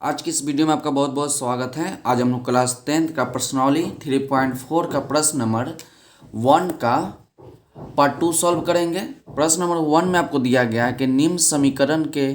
आज की इस वीडियो में आपका बहुत बहुत स्वागत है। आज हम लोग क्लास 10th का प्रश्नावली 3.4 का प्रश्न नंबर 1 का पार्ट 2 सॉल्व करेंगे। प्रश्न नंबर 1 में आपको दिया गया है कि निम्न समीकरण के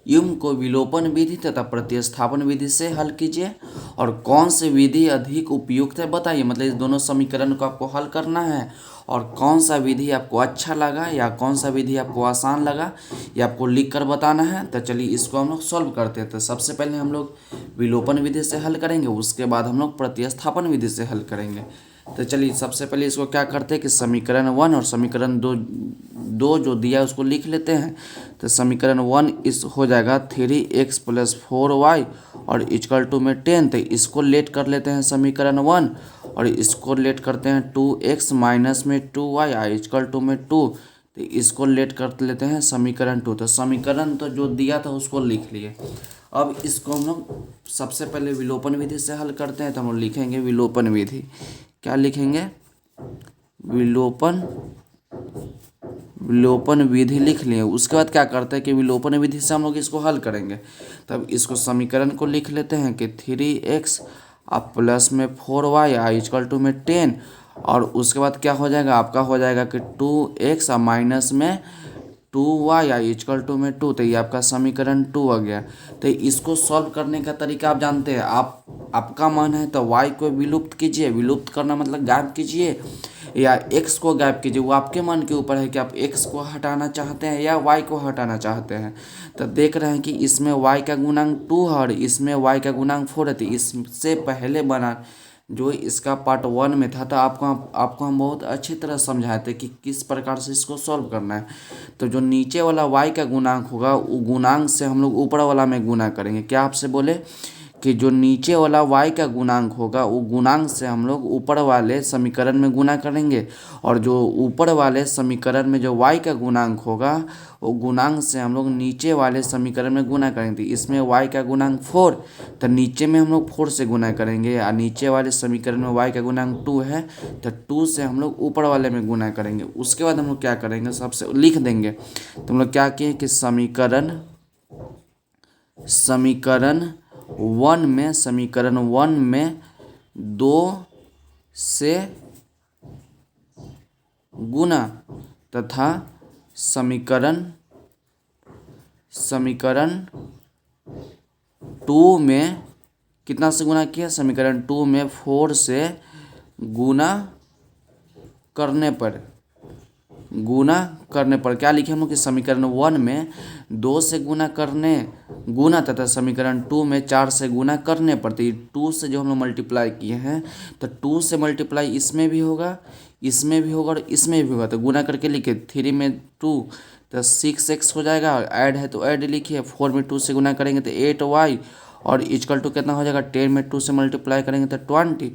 युग्म को विलोपन विधि तथा प्रतिस्थापन विधि से हल कीजिए और कौन सी विधि अधिक उपयुक्त है बताइए। मतलब इस दोनों समीकरण को आपको हल करना है और कौन सा विधि आपको अच्छा लगा या कौन सा विधि आपको आसान लगा ये आपको लिख कर बताना है। तो चलिए इसको हम लोग सॉल्व करते हैं। तो सबसे पहले हम लोग विलोपन विधि से हल करेंगे, उसके बाद हम लोग प्रतिस्थापन विधि से हल करेंगे। तो चलिए सबसे पहले इसको क्या करते हैं कि समीकरण 1 और समीकरण दो जो दिया है उसको लिख लेते हैं। तो समीकरण 1 इस हो जाएगा 3x + 4y और इक्वल टू में 10। तो इसको लेट कर लेते हैं समीकरण 1 और इसको लेट करते हैं 2x माइनस में 2y इक्वल टू में 2। तो इसको लेट कर लेते हैं समीकरण 2। तो समीकरण तो जो दिया था उसको लिख लिए। अब इसको हम लोग सबसे पहले विलोपन विधि से हल करते हैं। तो हम लोग लिखेंगे विलोपन विधि। क्या लिखेंगे? विलोपन विधि लिख लिए। उसके बाद क्या करते हैं कि विलोपन विधि से हम लोग इसको हल करेंगे। तब इसको समीकरण को लिख लेते हैं कि 3x अब प्लस में 4y इक्वल टू में 10 और उसके बाद क्या हो जाएगा आपका हो जाएगा कि 2x और माइनस में 2y इक्वल टू में 2। तो ये आपका समीकरण 2 आ गया। तो इसको सॉल्व करने का तरीका आप जानते हैं। आपका मन है तो y को विलुप्त कीजिए, विलुप्त करना मतलब गायब कीजिए, या x को गायब कीजिए। वो आपके मन के ऊपर है कि आप x को हटाना चाहते हैं या y को हटाना चाहते हैं। तो देख रहे हैं कि इसमें y का गुणांक 2 है और इसमें y का गुणांक 4 है। तो इससे पहले बना जो इसका पार्ट 1 में था तो आपको हम बहुत अच्छी तरह समझाए थे कि किस प्रकार से इसको सॉल्व करना है। तो जो नीचे वाला y का गुणांक होगा वो गुणांक से हम लोग ऊपर वाला में गुना करेंगे। क्या आपसे बोले कि जो नीचे वाला y का गुणांक होगा वो गुणांक से हम लोग ऊपर वाले समीकरण में गुना करेंगे और जो ऊपर वाले समीकरण में जो y का गुणांक होगा वो गुणांक से हम लोग नीचे वाले समीकरण में गुना करेंगे। इसमें y का गुणांक 4 तो नीचे में हम लोग 4 से गुना करेंगे और नीचे वाले समीकरण में y का गुणांक 2 है तो 2 से हम लोग ऊपर वाले में गुना करेंगे। उसके बाद हम लोग क्या करेंगे सबसे लिख देंगे। तो हम लोग क्या किए कि समीकरण 1 में 2 से गुना तथा समीकरण 2 में कितना से गुना किया? समीकरण 2 में 4 से गुना करने पर क्या लिखे हम लोग कि समीकरण 1 में 2 से गुना तथा समीकरण 2 में 4 से गुना करने पर। तो ये 2 से जो हम लोग मल्टीप्लाई किए हैं तो 2 से मल्टीप्लाई इसमें भी होगा, इसमें भी होगा और इसमें भी होगा। तो गुना करके लिखे 3 में 2 तो 6x हो जाएगा और ऐड है तो ऐड लिखिए। 4 में 2 से गुना करेंगे तो 8y और इक्वल टू कितना हो जाएगा? 10 में 2 से मल्टीप्लाई करेंगे तो 20।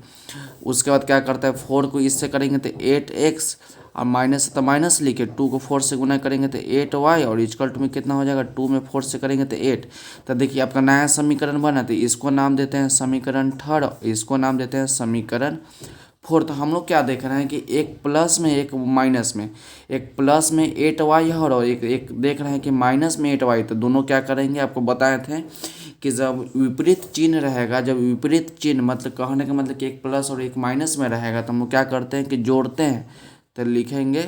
उसके बाद क्या करता है 4 को इससे करेंगे तो 8x और माइनस तो माइनस लिखे 2 को 4 से गुना करेंगे तो 8y और इक्वल टू में कितना हो जाएगा? 2 में 4 से करेंगे तो 8। तो देखिए आपका नया समीकरण बना। तो इसको नाम देते हैं समीकरण 3, इसको नाम देते हैं समीकरण 4। तो हम लोग क्या देख रहे हैं कि एक प्लस में एक माइनस में, एक प्लस में 8y है और एक देख रहे हैं कि माइनस में 8y। तो दोनों क्या करेंगे आपको बताए थे कि जब विपरीत चिन्ह रहेगा, जब विपरीत चिन्ह मतलब कहने का मतलब कि एक प्लस और एक माइनस में रहेगा तो हम लोग क्या करते हैं कि जोड़ते हैं। तो लिखेंगे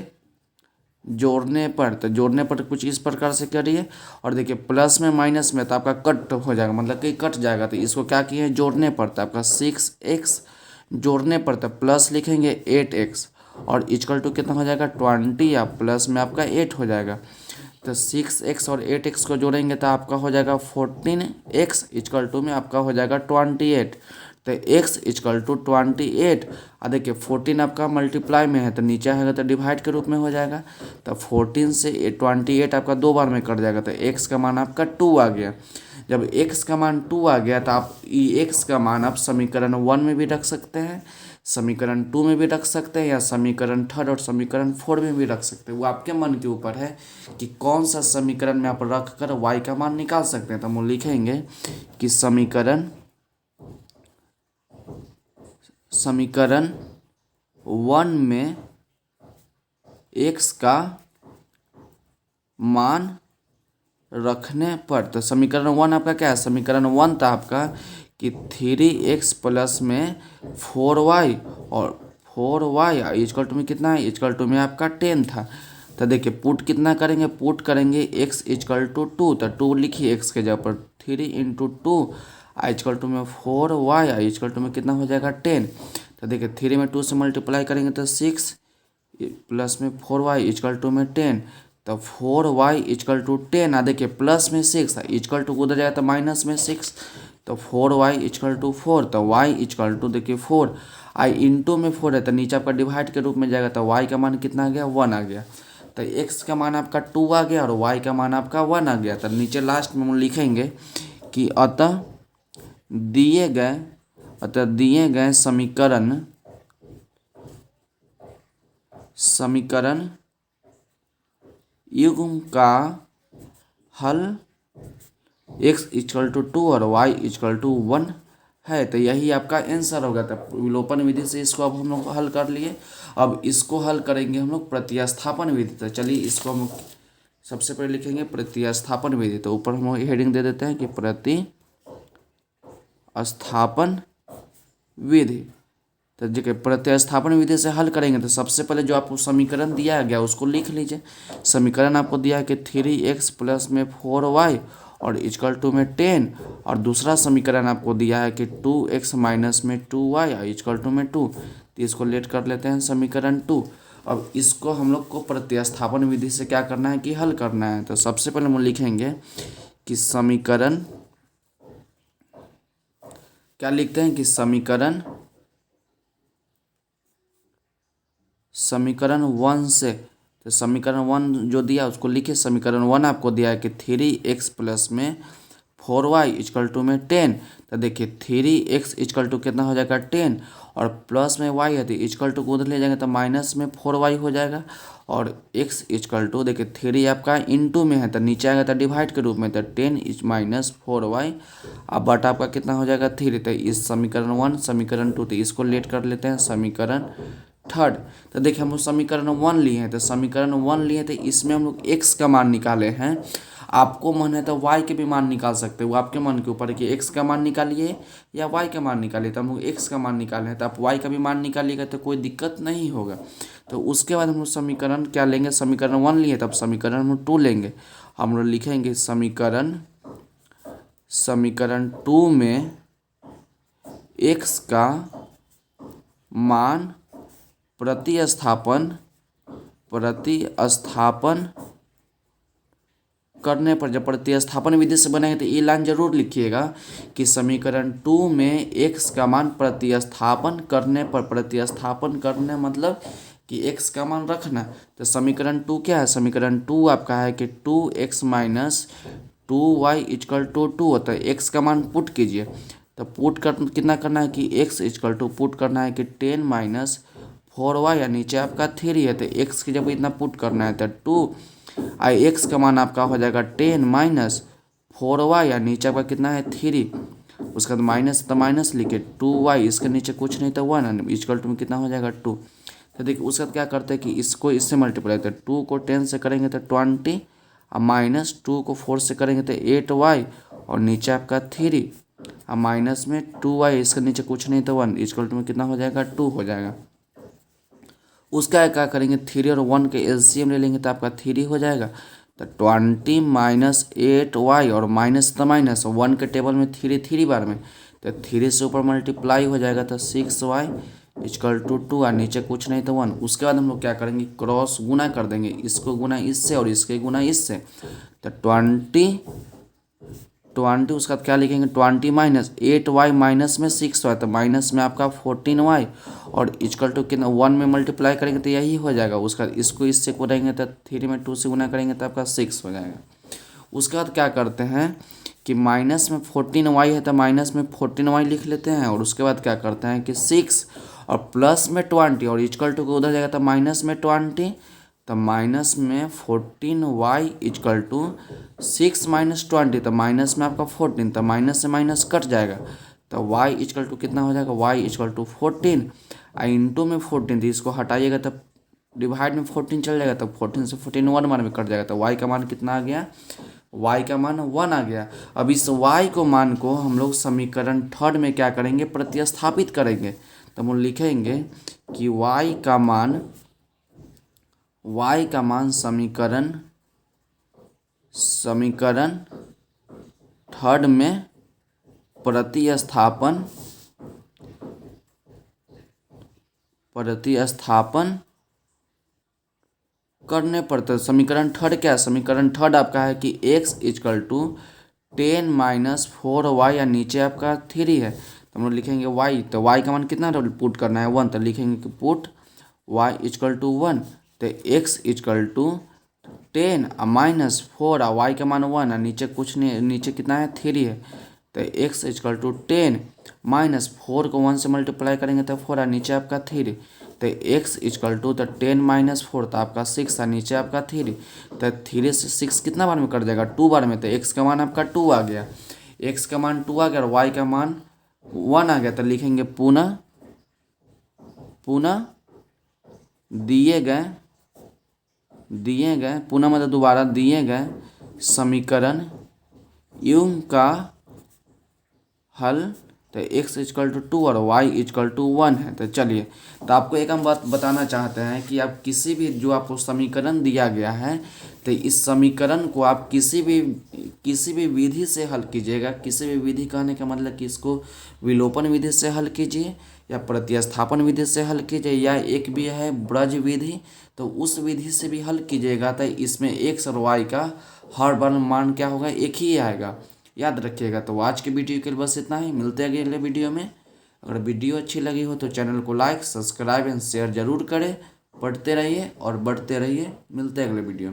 जोड़ने पर। तो जोड़ने पर कुछ इस प्रकार से करिए और देखिए प्लस में माइनस में तो आपका कट हो जाएगा, मतलब कि कट जाएगा। तो इसको क्या किए जोड़ने पर तो आपका 6x जोड़ने पर तो प्लस लिखेंगे 8x और इक्वल टू कितना हो जाएगा? 20 या प्लस में आपका 8 हो जाएगा। तो 6x और 8x को जोड़ेंगे तो आपका हो जाएगा 14x इक्वल टू में आपका हो जाएगा 28। तो x इक्वल टू 28 और देखिए 14 आपका मल्टीप्लाई में है तो नीचे आएगा तो डिवाइड के रूप में हो जाएगा। तो 14 से 28 आपका 2 बार में कट जाएगा तो x का मान आपका 2 आ गया। जब x का मान 2 आ गया तो आप x का मान आप समीकरण 1 में भी रख सकते हैं, समीकरण 2 में भी रख सकते हैं या समीकरण 3 और समीकरण 4 में भी रख सकते हैं। वो आपके मन के ऊपर है कि कौन सा समीकरण में आप रख कर y का मान निकाल सकते हैं। तो हम लिखेंगे कि समीकरण 1 में x का मान रखने पर, तो समीकरण 1 आपका क्या है, समीकरण 1 था आपका कि 3x प्लस में 4y और 4y इक्वल टू में कितना है, इक्वल टू में आपका 10 था। तो देखिए पुट कितना करेंगे, पुट करेंगे x इक्वल टू 2, तो 2 लिखिए x के जगह पर, 3 इंटू 2 इक्वल टू में 4y इक्वल टू में कितना हो जाएगा 10। तो देखिए 3 में 2 से मल्टीप्लाई करेंगे तो 6 प्लस में 4y इक्वल टू में 10, तो 4y इक्वल टू 10। देखिए प्लस में 6 इक्वल टू उधर जाएगा तो माइनस में 6, तो 4y इक्वल टू 4, तो y इक्वल टू देखिए 4 आई इंटू में 4 है तो नीचे आपका डिवाइड के रूप में जाएगा, तो y का मान कितना आ गया 1 आ गया। तो x का मान आपका 2 आ गया और y का मान आपका 1 आ गया। तो नीचे लास्ट में हम लिखेंगे कि अतः दिए गए समीकरण युग्म का हल x इक्वल टू 2 और y इक्वल टू 1 है। तो यही आपका आंसर होगा। तो विलोपन विधि से इसको अब हम लोग हल कर लिए। अब इसको हल करेंगे हम लोग प्रतिस्थापन विधि। तो चलिए इसको हम सबसे पहले लिखेंगे प्रतिस्थापन विधि। तो ऊपर हम हेडिंग दे देते हैं कि प्रतिस्थापन विधि। तो देखिए प्रतिस्थापन विधि से हल करेंगे तो सबसे पहले जो आपको समीकरण दिया गया उसको लिख लीजिए। समीकरण आपको दिया है कि 3x प्लस में 4y और इक्वल टू में 10, और दूसरा समीकरण आपको दिया है कि 2x माइनस में 2y इक्वल टू में 2। तो इसको लेट कर लेते हैं समीकरण 2। अब इसको हम लोग को प्रतिस्थापन विधि से क्या करना है कि हल करना है। तो सबसे पहले हम लिखेंगे कि समीकरण, क्या लिखते हैं कि समीकरण 1 से, तो समीकरण 1 जो दिया उसको लिखिए। समीकरण 1 आपको दिया है कि 3x प्लस में 4y इक्वल टू में 10। तो देखिए 3x इक्वल टू कितना हो जाएगा 10, और प्लस में y है तो इक्वल टू को उधर ले जाएंगे तो माइनस में 4y हो जाएगा, और x इक्वल टू देखिए 3 आपका इंटू में है तो नीचे आएगा तो डिवाइड के रूप में, तो 10 इज माइनस 4y। अब बट आपका कितना हो जाएगा 3। तो इस समीकरण 1 समीकरण 2, तो इसको लेट कर लेते हैं समीकरण 3। तो देखिए हम लोग समीकरण 1 लिए हैं, तो समीकरण 1 लिए तो इसमें हम लोग x का मान निकाले हैं। आपको मन है तो y के भी मान निकाल सकते हो, वो आपके मन के ऊपर है कि x का मान निकालिए या y का मान निकालिए। तो हम लोग x का मान निकाले हैं, तो आप y का भी मान निकालिएगा तो कोई दिक्कत नहीं होगा। तो उसके बाद हम लोग समीकरण क्या लेंगे, समीकरण 1 लिए तब समीकरण हम लोग 2 लेंगे। हम लोग लिखेंगे समीकरण 2 में x का मान प्रतिस्थापन करने पर, जब प्रतिस्थापन विधि से बनाएंगे तो ये लाइन जरूर लिखिएगा कि समीकरण 2 में x का मान प्रतिस्थापन करने पर, प्रतिस्थापन करने मतलब कि x का मान रखना। तो समीकरण 2 क्या है, समीकरण 2 आपका है कि 2x minus 2y equal to 2 होता है। x का मान पुट कीजिए, तो पुट कर कितना करना है कि x इक्वल टू पुट करना है कि 10 माइनस 4y, या नीचे आपका 3 है तो x की जब इतना पुट करना है तो 2 x का मान आपका हो जाएगा 10 माइनस 4y, या नीचे आपका कितना है 3, उसका तो माइनस, तो माइनस लिखे 2y, इसके नीचे कुछ नहीं तो 1 इक्वल टू में कितना हो जाएगा 2। तो देखिए उसका क्या करते हैं कि इसको इससे मल्टीप्लाई, तो 2 को 10 से करेंगे तो 20, और माइनस 2 को 4 से करेंगे तो 8y, और नीचे आपका 3, और माइनस में 2y, इसके नीचे कुछ नहीं तो 1 इक्वल टू में कितना हो जाएगा 2 हो जाएगा। उसका क्या करेंगे 3 और 1 के एलसीएम ले लेंगे तो आपका 3 हो जाएगा। तो 20 माइनस 8y, और माइनस तो माइनस 1 के टेबल में 3 बार में, तो 3 से ऊपर मल्टीप्लाई हो जाएगा तो 6y इक्वल टू 2, और नीचे कुछ नहीं तो 1। उसके बाद हम लोग क्या करेंगे क्रॉस गुना कर देंगे, इसको गुना इससे और इसके गुना इससे, तो 20 उसका क्या लिखेंगे 20 माइनस 8y माइनस में 6y, तो माइनस में आपका 14y, और इक्वल टू कितना 1 में मल्टीप्लाई करेंगे तो यही हो जाएगा। उसका इसको इससे करेंगे तो 3 में 2 से गुना करेंगे तो आपका 6 हो जाएगा। उसके बाद क्या करते हैं कि माइनस में 14y है तो माइनस में 14y लिख लेते हैं, और उसके बाद क्या करते हैं कि 6 और प्लस में 20, और इक्वल टू को उधर जाएगा तो माइनस में 20, तो माइनस में 14y इक्वल टू 6 माइनस 20, तो माइनस में आपका 14, तो माइनस से माइनस कट जाएगा, तो y इक्वल टू कितना हो जाएगा y इक्वल टू 14, इंटू में 14, तो इसको हटाइएगा तब डिवाइड में 14 चल जाएगा, तब 14 से 14 1 बार में कट जाएगा, तो y का मान कितना आ गया y का मान 1 आ गया। अब इस y को मान को हम लोग समीकरण थर्ड में क्या करेंगे, प्रतिस्थापित करेंगे। तो हम लोग लिखेंगे कि y का मान समीकरण थर्ड में प्रतिस्थापन करने पर, तो समीकरण थर्ड क्या है, समीकरण थर्ड आपका है कि x equal to 10 minus 4y या नीचे आपका 3 है। तो हम लोग लिखेंगे y, तो y का मान कितना पुट करना है 1, तो लिखेंगे कि पुट y इजकल टू 1, तो x equal to 10 minus 4 y का मान 1 नीचे कुछ नहीं, नीचे कितना है 3 है, तो x इजकल टू 10 माइनस 4 को 1 से मल्टीप्लाई करेंगे तो 4 नीचे आपका 3, तो x इजकल टू तो 10 माइनस 4 तो आपका 6 नीचे आपका 3, तो 3 से 6 कितना बार में कट जाएगा 2 बार में, तो x का मान आपका 2 आ गया, x का मान 2 आ गया और y का मान 1 आ गया। तो लिखेंगे पुनः दिए गए पुनः मतलब दोबारा दिए गए समीकरण युग्म का हल, तो x इजकल टू 2 और y इजकल टू 1 है। तो चलिए, तो आपको एक हम बात बताना चाहते हैं कि आप किसी भी जो आपको समीकरण दिया गया है, तो इस समीकरण को आप किसी भी विधि से हल कीजिएगा। किसी भी विधि कहने का मतलब कि इसको विलोपन विधि से हल कीजिए या प्रतिस्थापन विधि से हल कीजिए, या एक भी है ब्रज विधि, तो उस विधि से भी हल कीजिएगा। तो इसमें x और y का हर बार मान क्या होगा, एक ही आएगा, याद रखिएगा। तो आज के वीडियो के लिए बस इतना ही, मिलते हैं अगले वीडियो में। अगर वीडियो अच्छी लगी हो तो चैनल को लाइक, सब्सक्राइब एंड शेयर जरूर करें। पढ़ते रहिए और बढ़ते रहिए, मिलते हैं अगले वीडियो में।